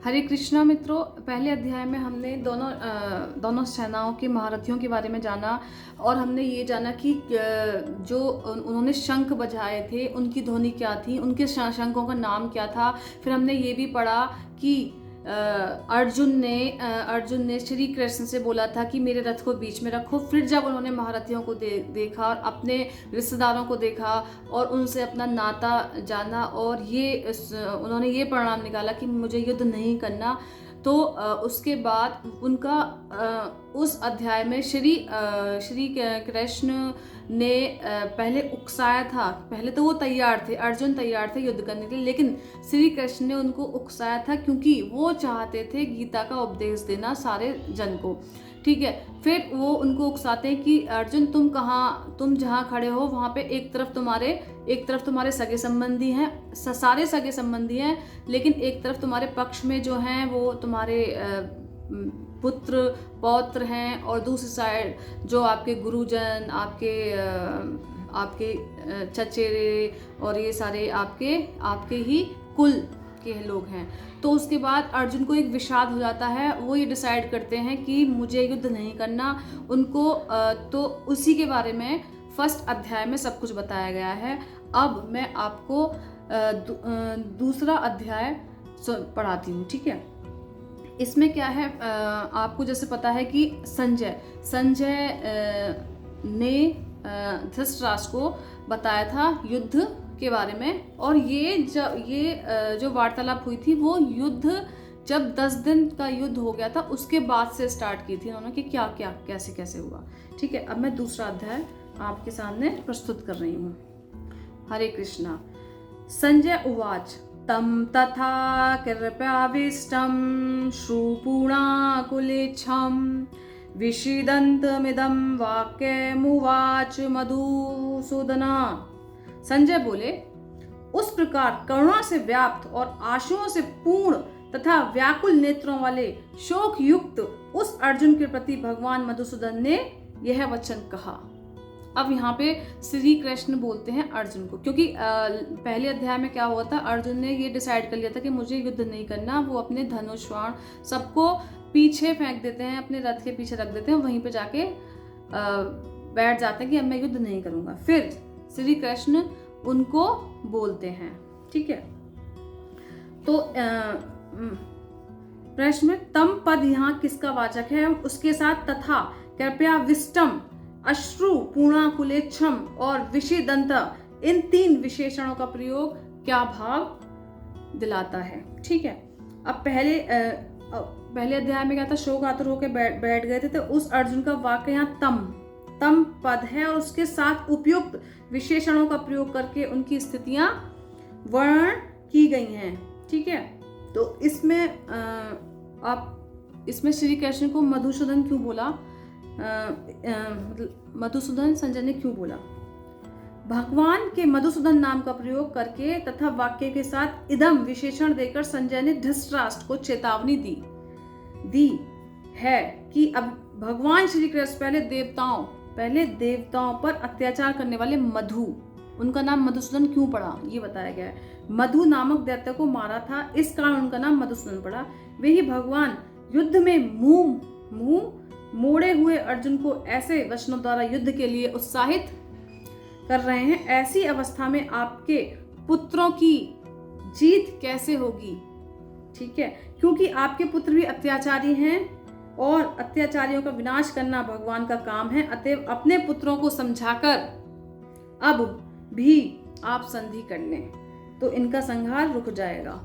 हरे कृष्णा मित्रों, पहले अध्याय में हमने दोनों सेनाओं के महारथियों के बारे में जाना और हमने ये जाना कि जो उन्होंने शंख बजाए थे उनकी ध्वनि क्या थी, उनके शंखों का नाम क्या था। फिर हमने ये भी पढ़ा कि अर्जुन ने श्री कृष्ण से बोला था कि मेरे रथ को बीच में रखो। फिर जब उन्होंने महारथियों को देखा और अपने रिश्तेदारों को देखा और उनसे अपना नाता जाना और उन्होंने ये परिणाम निकाला कि मुझे युद्ध नहीं करना, तो उसके बाद उनका उस अध्याय में श्री कृष्ण ने पहले उकसाया था। पहले तो वो तैयार थे, अर्जुन तैयार थे युद्ध करने के लिए, लेकिन श्री कृष्ण ने उनको उकसाया था क्योंकि वो चाहते थे गीता का उपदेश देना सारे जन को। ठीक है, फिर वो उनको उकसाते हैं कि अर्जुन तुम जहाँ खड़े हो वहाँ पे एक तरफ तुम्हारे सगे संबंधी हैं, सारे सगे संबंधी हैं, लेकिन एक तरफ तुम्हारे पक्ष में जो हैं वो तुम्हारे पुत्र पौत्र हैं, और दूसरी साइड जो आपके गुरुजन, आपके चचेरे और ये सारे आपके ही कुल के लोग हैं। तो उसके बाद अर्जुन को एक विषाद हो जाता है, वो ये डिसाइड करते हैं कि मुझे युद्ध नहीं करना उनको। तो उसी के बारे में फर्स्ट अध्याय में सब कुछ बताया गया है। अब मैं आपको दूसरा अध्याय पढ़ाती हूँ। ठीक है, इसमें क्या है, आपको जैसे पता है कि संजय ने धृतराष्ट्र को बताया था युद्ध के बारे में, और ये जो वार्तालाप हुई थी वो युद्ध जब 10 दिन का युद्ध हो गया था उसके बाद से स्टार्ट की थी उन्होंने कि क्या क्या कैसे कैसे हुआ। ठीक है, अब मैं दूसरा अध्याय आपके सामने प्रस्तुत कर रही हूँ। हरे कृष्णा। संजय उवाच तम तथा कृपयाविष्टं श्रुपुणाकुलेच्छं विषीदन्तमिदं वाक्यमुवाच मधुसूदनः। संजय बोले, उस प्रकार करुणा से व्याप्त और आंसुओं से पूर्ण तथा व्याकुल नेत्रों वाले शोक युक्त उस अर्जुन के प्रति भगवान मधुसूदन ने यह वचन कहा। अब यहाँ पे श्री कृष्ण बोलते हैं अर्जुन को, क्योंकि पहले अध्याय में क्या हुआ था, अर्जुन ने ये डिसाइड कर लिया था कि मुझे युद्ध नहीं करना। वो अपने धनुष बाण सबको पीछे फेंक देते हैं, अपने रथ के पीछे रख देते हैं, वहीं पे जाके बैठ जाते हैं कि अब मैं युद्ध नहीं करूंगा। फिर श्री कृष्ण उनको बोलते हैं। ठीक है, तो प्रश्न में तम पद यहाँ किसका वाचक है, उसके साथ तथा कृपया विष्टम अश्रु पूर्णाकुलेच्छम और विषीदंत, इन 3 विशेषणों का प्रयोग क्या भाव दिलाता है। ठीक है, अब पहले अध्याय में क्या था, शोक आतुर होकर बैठ गए थे, तो उस अर्जुन का वाक्य यहाँ तम पद है और उसके साथ उपयुक्त विशेषणों का प्रयोग करके उनकी स्थितियां वर्णन की गई हैं। ठीक है, तो इसमें श्री कृष्ण को मधुसूदन क्यों बोला, मधुसूदन संजय ने क्यों बोला। भगवान के मधुसूदन नाम का प्रयोग करके तथा वाक्य के साथ इदम विशेषण देकर संजय ने धृतराष्ट्र को चेतावनी दी है कि अब भगवान श्री कृष्ण पहले देवताओं पर अत्याचार करने वाले मधु, उनका नाम मधुसूदन क्यों पड़ा ये बताया गया है। मधु नामक दैत्य को मारा था, इस कारण उनका नाम मधुसूदन पड़ा। वे ही भगवान युद्ध में मुंह मोड़े हुए अर्जुन को ऐसे वचनों द्वारा युद्ध के लिए उत्साहित कर रहे हैं। ऐसी अवस्था में आपके पुत्रों की जीत कैसे होगी। ठीक है, क्योंकि आपके पुत्र भी अत्याचारी हैं और अत्याचारियों का विनाश करना भगवान का काम है। अतएव अपने पुत्रों को समझाकर अब भी आप संधि कर लें तो इनका संहार रुक जाएगा।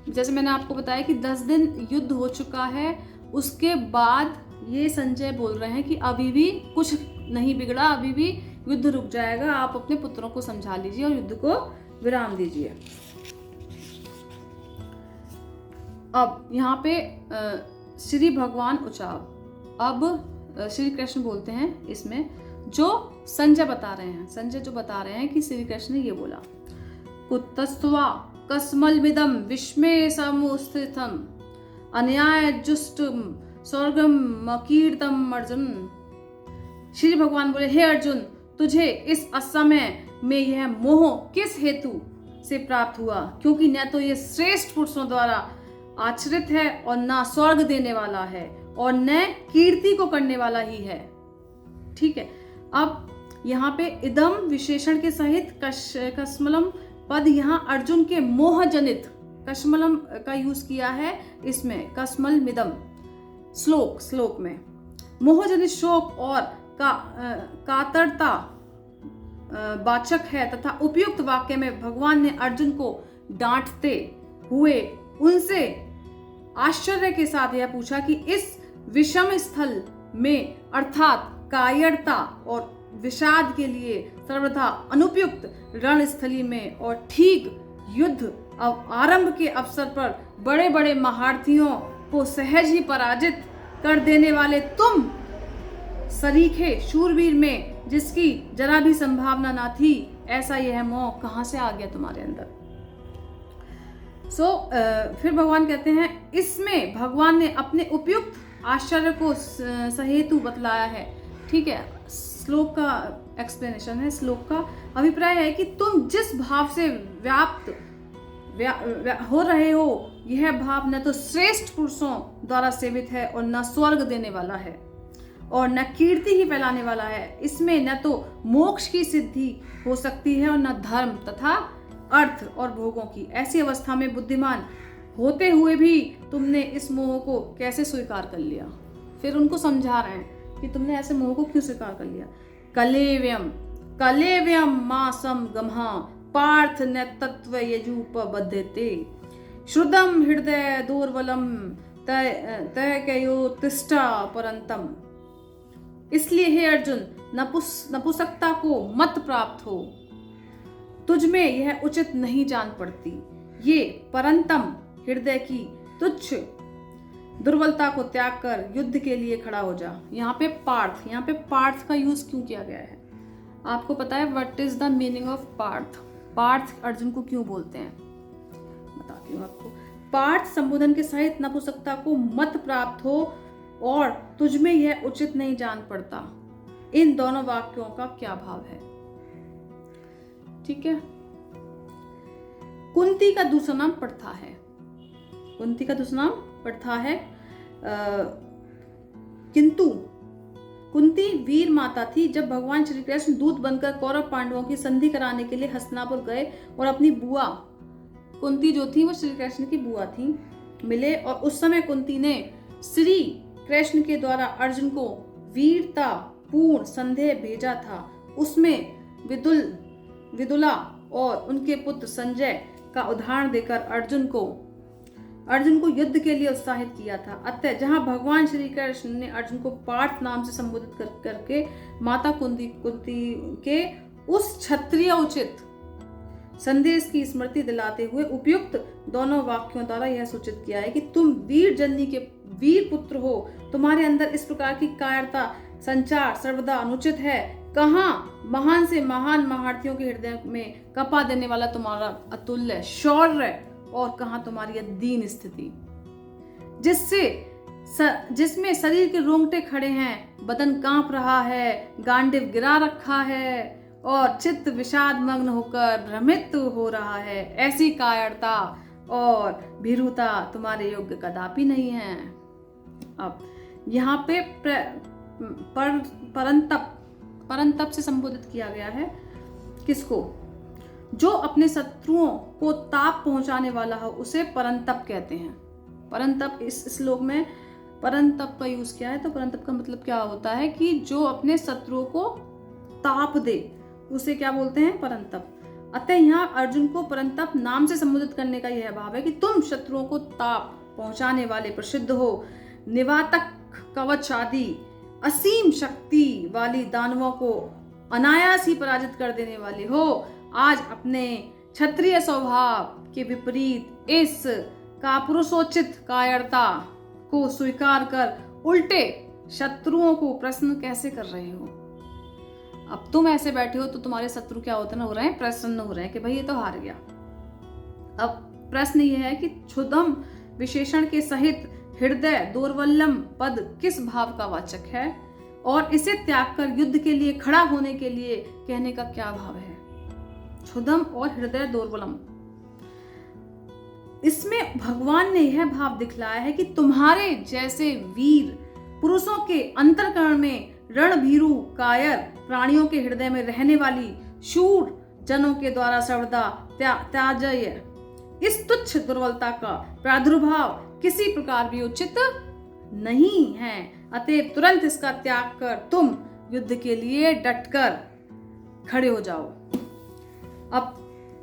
जैसे मैंने आपको बताया कि 10 दिन युद्ध हो चुका है, उसके बाद ये संजय बोल रहे हैं कि अभी भी कुछ नहीं बिगड़ा, अभी भी युद्ध रुक जाएगा, आप अपने पुत्रों को समझा लीजिए और युद्ध को विराम दीजिए। अब यहाँ पे श्री भगवान उचाव, अब श्री कृष्ण बोलते हैं इसमें जो संजय जो बता रहे हैं कि श्री कृष्ण ने ये बोला, कुतस्त्वा कस्मलमिदं विस्मये समुस्थितम् अन्याय जुष्टम स्वर्गम मकीर्तम अर्जुन। श्री भगवान बोले, हे अर्जुन, तुझे इस असमय में यह मोह किस हेतु से प्राप्त हुआ, क्योंकि न तो ये श्रेष्ठ पुरुषों द्वारा आश्रित है और ना स्वर्ग देने वाला है और न कीर्ति को करने वाला ही है। ठीक है, अब यहाँ पे इदम विशेषण के सहित कस्मलम पद यहाँ अर्जुन के मोह जनित कस्मलम का यूज किया है इसमें, कस्मल मिदम श्लोक में मोह जनित शोक और कातरता वाचक है तथा उपयुक्त वाक्य में भगवान ने अर्जुन को डांटते हुए उनसे आश्चर्य के साथ यह पूछा कि इस विषम स्थल में अर्थात कायरता और विषाद के लिए सर्वथा अनुपयुक्त रणस्थली में और ठीक युद्ध आरंभ के अवसर पर बड़े बड़े महारथियों को सहज ही पराजित कर देने वाले तुम सरीखे शूरवीर में जिसकी जरा भी संभावना ना थी, ऐसा यह मोह कहां से आ गया तुम्हारे अंदर। फिर भगवान कहते हैं इसमें भगवान ने अपने उपयुक्त आश्चर्य को सहेतु बतलाया है। ठीक है, श्लोक का एक्सप्लेनेशन है। श्लोक का अभिप्राय है कि तुम जिस भाव से व्याप्त हो रहे हो, यह भाव न तो श्रेष्ठ पुरुषों द्वारा सेवित है और न स्वर्ग देने वाला है और न कीर्ति ही फैलाने वाला है। इसमें न तो मोक्ष की सिद्धि हो सकती है और न धर्म तथा अर्थ और भोगों की। ऐसी अवस्था में बुद्धिमान होते हुए भी तुमने इस मोह को कैसे स्वीकार कर लिया। फिर उनको समझा रहे हैं कि तुमने ऐसे मोह को क्यों स्वीकार कर लिया। कलेव्यम मासम गम्हा पार्थ न तत्व यजुपबद्धते श्रुतम हृदय दूर्वलम तय कयो तिष्ठा परंतम। इसलिए हे अर्जुन, नपुंसकता को मत प्राप्त हो, तुझ में यह उचित नहीं जान पड़ती। ये परंतम हृदय की तुच्छ दुर्बलता को त्याग कर युद्ध के लिए खड़ा हो जा। यहाँ पे पार्थ का यूज क्यों किया गया है? आपको पता है what is the meaning of Partha? Partha Arjun को क्यों बोलते हैं, बताती हूँ आपको। पार्थ संबोधन के सहित नपुंसकता को मत प्राप्त हो और तुझ में यह उचित नहीं जान पड़ता, इन दोनों वाक्यों का क्या भाव है? ठीक है, कुंती का दूसरा नाम प्रथा है। कुंती का दूसरा नाम प्रथा है। किंतु कुंती वीर माता थी। जब भगवान श्री कृष्ण दूत बनकर कौरव पांडवों की संधि कराने के लिए हस्तिनापुर गए और अपनी बुआ कुंती जो थी वो श्री कृष्ण की बुआ थी मिले, और उस समय कुंती ने श्री कृष्ण के द्वारा अर्जुन को वीरता पूर्ण संदेह भेजा था। उसमें विदुला और उनके पुत्र संजय का उदाहरण देकर अर्जुन को युद्ध के लिए उत्साहित किया था। अतः जहां भगवान श्री कृष्ण ने अर्जुन को पार्थ नाम से संबोधित करके माता कुंती के उस क्षत्रिय उचित संदेश की स्मृति दिलाते हुए उपयुक्त दोनों वाक्यों द्वारा यह सूचित किया है कि तुम वीर जननी के वीर पुत्र हो। तुम्हारे अंदर इस प्रकार की कायरता संचार सर्वदा अनुचित है। कहाँ महान से महान महारथियों के हृदय में कपा देने वाला तुम्हारा अतुल्य शौर्य और कहाँ तुम्हारी दीन स्थिति जिसमें शरीर के रोंगटे खड़े हैं, बदन कांप रहा है, गांडिव गिरा रखा है और चित्त विषाद मग्न होकर भ्रमित हो रहा है। ऐसी कायरता और भीरुता तुम्हारे योग्य कदापि नहीं है। अब यहाँ पे परंतप से संबोधित किया गया है किसको? जो अपने शत्रुओं को ताप पहुंचाने वाला हो उसे परंतप कहते हैं। परंतप इस श्लोक में परंतप का यूज किया है। तो परंतप का मतलब क्या होता है कि जो अपने शत्रुओं को ताप दे उसे क्या बोलते हैं? परंतप। अतः यहाँ अर्जुन को परंतप नाम से संबोधित करने का यह भाव है कि तुम शत्रुओं को ताप पहुंचाने वाले प्रसिद्ध हो, निवातक कवच आदि असीम शक्ति वाली दानवों को अनायास ही पराजित कर देने वाले हो। आज अपने क्षत्रिय स्वभाव के विपरीत इस कापुरुषोचित कायरता को स्वीकार कर उल्टे शत्रुओं को प्रसन्न कैसे कर रहे हो? अब तुम ऐसे बैठे हो तो तुम्हारे शत्रु क्या होते हो रहे हैं? प्रसन्न हो रहे हैं कि भाई ये तो हार गया। अब प्रश्न ये है कि क्षुदम विशेषण के सहित हृदय दौर्बल्यम पद किस भाव का वाचक है और इसे त्याग कर युद्ध के लिए खड़ा होने के लिए कहने का क्या भाव है? क्षुदम और हृदय दौर्बलम, इसमें भगवान ने यह भाव दिखलाया है कि तुम्हारे जैसे वीर पुरुषों के अंतःकरण में रणभीरु कायर प्राणियों के हृदय में रहने वाली शूर जनों के द्वारा सर्वदा त्याज्य इस तुच्छ दुर्बलता का प्रादुर्भाव किसी प्रकार भी उचित नहीं है। अतएव तुरंत इसका त्याग कर तुम युद्ध के लिए डटकर खड़े हो जाओ। अब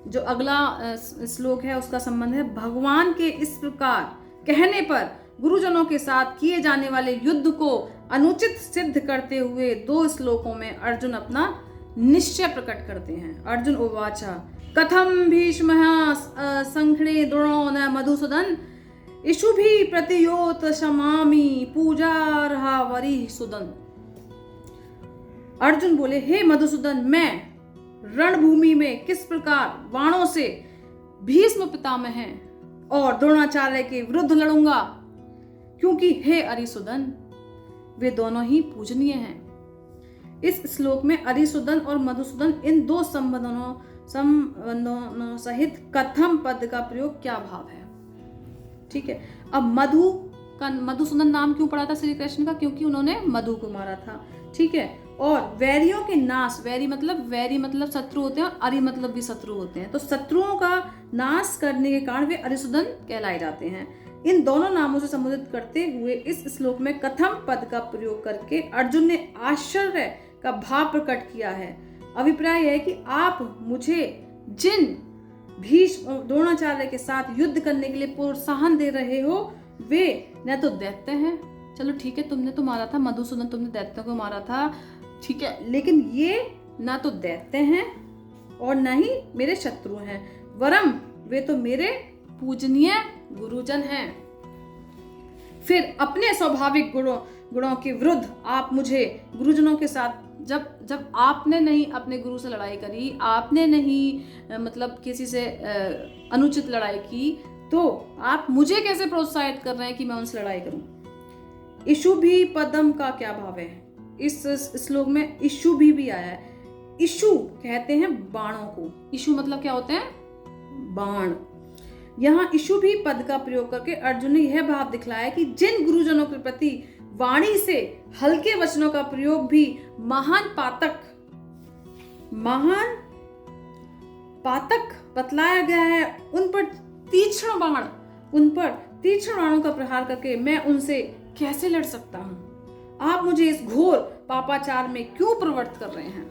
जो अगला श्लोक है उसका संबंध है भगवान के इस प्रकार कहने पर गुरुजनों के साथ किए जाने वाले युद्ध को अनुचित सिद्ध करते हुए 2 श्लोकों में अर्जुन अपना निश्चय प्रकट करते हैं। अर्जुन उवाचा कथम भीष्मः संघ्ने द्रोणो न मधुसूदन इषुभि प्रतियोत शमामि पूजार्हा वरि सुदन। अर्जुन बोले, हे मधुसूदन, मैं रणभूमि में किस प्रकार बाणों से भीष्म पितामह और द्रोणाचार्य के विरुद्ध लड़ूंगा, क्योंकि हे अरिसुदन वे दोनों ही पूजनीय हैं। इस श्लोक में अरिसुदन और मधुसूदन इन 2 संबंधों सहित कथम पद का प्रयोग क्या भाव है। ठीक है, अब मधुसूदन नाम क्यों पड़ा था श्री कृष्ण का, क्योंकि उन्होंने मधु को मारा था। ठीक है, और वैरियों के नाश, वैरी मतलब शत्रु होते हैं और अरि मतलब भी शत्रु होते हैं, तो शत्रुओं का नाश करने के कारण वे अरिसुदन कहलाए जाते हैं। इन दोनों नामों से संबोधित करते हुए इस श्लोक में कथम पद का प्रयोग करके अर्जुन ने आश्चर्य का भाव प्रकट किया है। अभिप्राय है कि आप मुझे जिन भीष्म द्रोणाचार्य के साथ युद्ध करने के लिए प्रोत्साहन दे रहे हो वे न तो दैत्य हैं, चलो ठीक है तुमने तो मारा था मधुसूदन, तुमने दैत्य को मारा था, ठीक है, लेकिन ये ना तो दैत्य हैं और न ही मेरे शत्रु हैं, वरम वे तो मेरे पूजनीय गुरुजन हैं। फिर अपने स्वाभाविक गुणों के विरुद्ध आप मुझे गुरुजनों के साथ जब आपने नहीं अपने गुरु से लड़ाई करी, आपने नहीं मतलब किसी से अनुचित लड़ाई की, तो आप मुझे कैसे प्रोत्साहित कर रहे हैं कि मैं उनसे लड़ाई करूं। इशु भी पदम का क्या भाव है, इस श्लोक में इशु भी आया है। इशु कहते हैं बाणों को, इशु मतलब क्या होते हैं, बाण। यहाँ इशु भी पद का प्रयोग करके अर्जुन ने यह भाव दिखलाया कि जिन गुरुजनों के प्रति वाणी से हल्के वचनों का प्रयोग भी महान पातक बतलाया गया है, उन पर तीक्ष्ण बाणों का प्रहार करके मैं उनसे कैसे लड़ सकता हूं। आप मुझे इस घोर पापाचार में क्यों प्रवृत्त कर रहे हैं।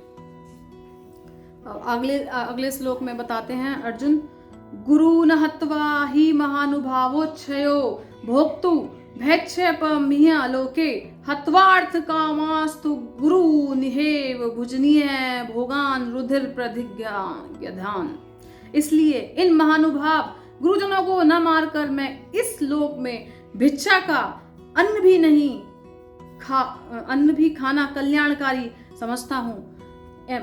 अगले श्लोक में बताते हैं अर्जुन, गुरु न हत्वा ही महानुभावोच्छयो भोक्तु भैक्षेपमिह आलोके हत्वार्थ कामास्तु गुरु निहेव भुजनीय भोगान रुधिर प्रधिज्ञान। इसलिए इन महानुभाव गुरुजनों को न मारकर मैं इस लोक में भिक्षा का अन्न भी खाना कल्याणकारी समझता हूँ।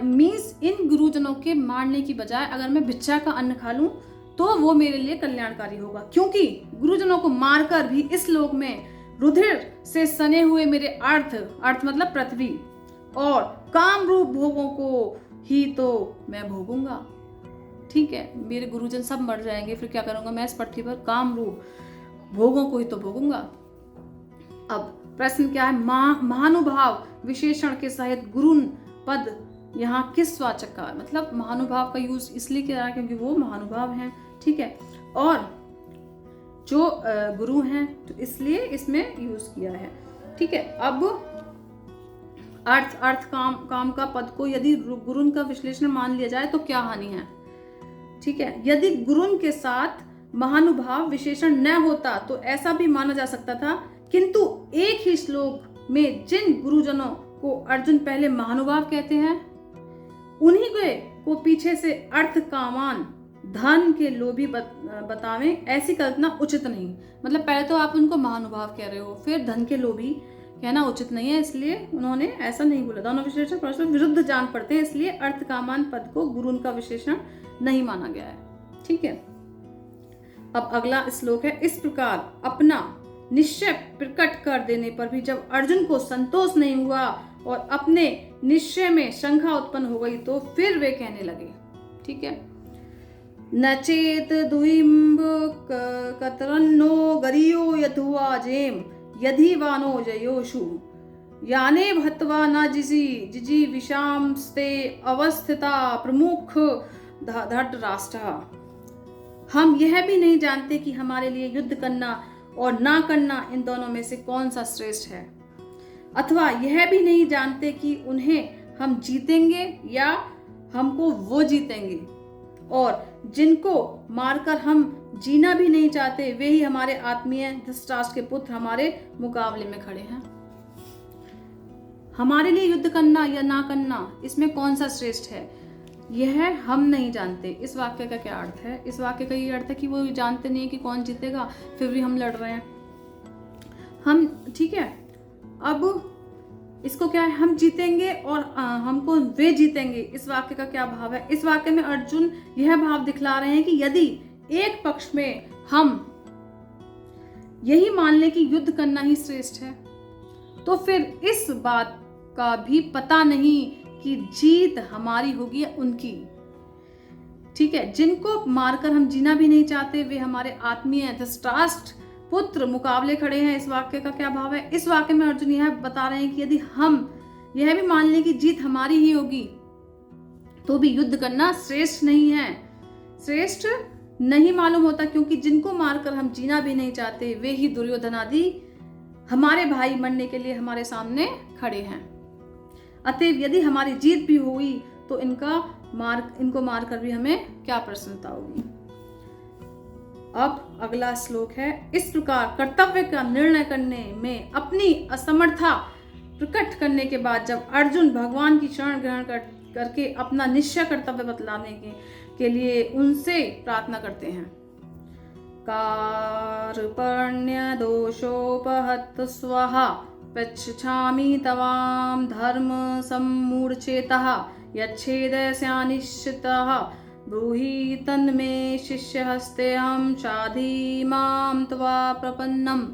मीन्स इन गुरुजनों के मारने की बजाय अगर मैं भिक्षा का अन्न खा लूं तो वो मेरे लिए कल्याणकारी होगा, क्योंकि गुरुजनों को मारकर भी इस लोक में रुधिर से सने हुए मेरे अर्थ मतलब पृथ्वी और काम रूप भोगों को ही तो मैं भोगूंगा। ठीक है, मेरे गुरुजन सब मर जाएंगे, फिर क्या करूंगा मैं इस पृथ्वी पर, काम रूप भोगों को ही तो भोगूंगा। अब प्रश्न क्या है, महानुभाव विशेषण के सहित गुरुन पद यहाँ किस वाचक का, मतलब महानुभाव का यूज इसलिए किया है क्योंकि वो महानुभाव हैं। ठीक है, और जो गुरु हैं तो इसलिए इसमें यूज किया है। ठीक है, अब अर्थ काम का पद को यदि गुरुन का विश्लेषण मान लिया जाए तो क्या हानि है। ठीक है, यदि गुरुन के साथ महानुभाव विशेषण न होता तो ऐसा भी माना जा सकता था, किंतु एक ही श्लोक में जिन गुरुजनों को अर्जुन पहले महानुभाव कहते हैं उन्हीं को पीछे से अर्थ कामान धन के लोभी बतावें, ऐसी कल्पना उचित नहीं। मतलब पहले तो आप उनको महानुभाव कह रहे हो, फिर धन के लोभी कहना उचित नहीं है, इसलिए उन्होंने ऐसा नहीं बोला। दोनों विशेषण परस्पर विरुद्ध जान पड़ते हैं, इसलिए अर्थ कामान पद को गुरु का विशेषण नहीं माना गया है। ठीक है, अब अगला श्लोक है, इस प्रकार अपना निश्चय प्रकट कर देने पर भी जब अर्जुन को संतोष नहीं हुआ और अपने निश्चय में शंका उत्पन्न हो गई तो फिर वे कहने लगे। ठीक है, न चेत दुइम्ब कतरन्नो गरियो यथुआ जेम यदि वानो जयोषु याने भत्वा न जिजी विषामस्ते अवस्थिता प्रमुख धट राष्ट्र। हम यह भी नहीं जानते कि हमारे लिए युद्ध करना और ना करना इन दोनों में से कौन सा श्रेष्ठ है, अथवा यह भी नहीं जानते कि उन्हें हम जीतेंगे या हमको वो जीतेंगे, और जिनको मारकर हम जीना भी नहीं चाहते वे ही हमारे आत्मीय धृतराष्ट्र के पुत्र हमारे मुकाबले में खड़े हैं। हमारे लिए युद्ध करना या ना करना इसमें कौन सा श्रेष्ठ है, यह हम नहीं जानते। इस वाक्य का क्या अर्थ है? इस वाक्य का ये अर्थ है कि वो जानते नहीं है कि कौन जीतेगा, फिर भी हम लड़ रहे हैं। हम ठीक है, अब इसको क्या है, हम जीतेंगे और हमको वे जीतेंगे। इस वाक्य का क्या भाव है? इस वाक्य में अर्जुन यह भाव दिखला रहे हैं कि यदि एक पक्ष में हम यही मान लें कि युद्ध करना ही श्रेष्ठ है, तो फिर इस बात का भी पता नहीं कि जीत हमारी होगी या उनकी। ठीक है, जिनको मारकर हम जीना भी नहीं चाहते वे हमारे आत्मीय धृतराष्ट्र पुत्र मुकाबले खड़े हैं। इस वाक्य का क्या भाव है? इस वाक्य में अर्जुन यह बता रहे हैं कि यदि हम यह भी मान लें कि जीत हमारी ही होगी, तो भी युद्ध करना श्रेष्ठ नहीं है, श्रेष्ठ नहीं मालूम होता, क्योंकि जिनको मारकर हम जीना भी नहीं चाहते वे ही दुर्योधन आदि हमारे भाई मरने के लिए हमारे सामने खड़े हैं। अतएव यदि हमारी जीत भी हुई तो इनको मारकर भी हमें क्या प्रसन्नता होगी। अब अगला श्लोक है, इस प्रकार कर्तव्य का निर्णय करने में अपनी असमर्थता प्रकट करने के बाद जब अर्जुन भगवान की शरण ग्रहण करके अपना निश्चय कर्तव्य बतलाने के लिए उनसे प्रार्थना करते हैं। कार्पण्य दोषोपहत स्वाहा पृच्छामि तवाम धर्म सम्मूढ़चेतः यच्छेदस्यानिश्चितः ब्रूहि तन्मे शिष्य हस्ते हम शाधि माम त्वा प्रपन्नम।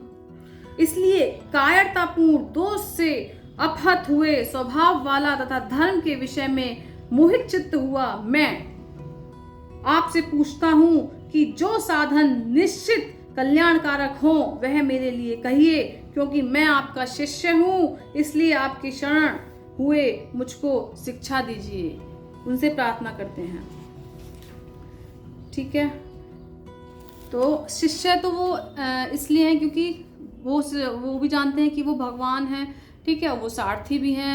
इसलिए कायरतापूर्ण दोष से अपहत हुए स्वभाव वाला तथा धर्म के विषय में मोहित चित्त हुआ मैं आपसे पूछता हूं कि जो साधन निश्चित कल्याणकारक हो वह मेरे लिए कहिए, क्योंकि मैं आपका शिष्य हूं, इसलिए आपकी शरण हुए मुझको शिक्षा दीजिए। उनसे प्रार्थना करते हैं। ठीक है, तो शिष्य तो वो इसलिए हैं क्योंकि वो भी जानते हैं कि वो भगवान हैं। ठीक है, वो सारथी भी हैं,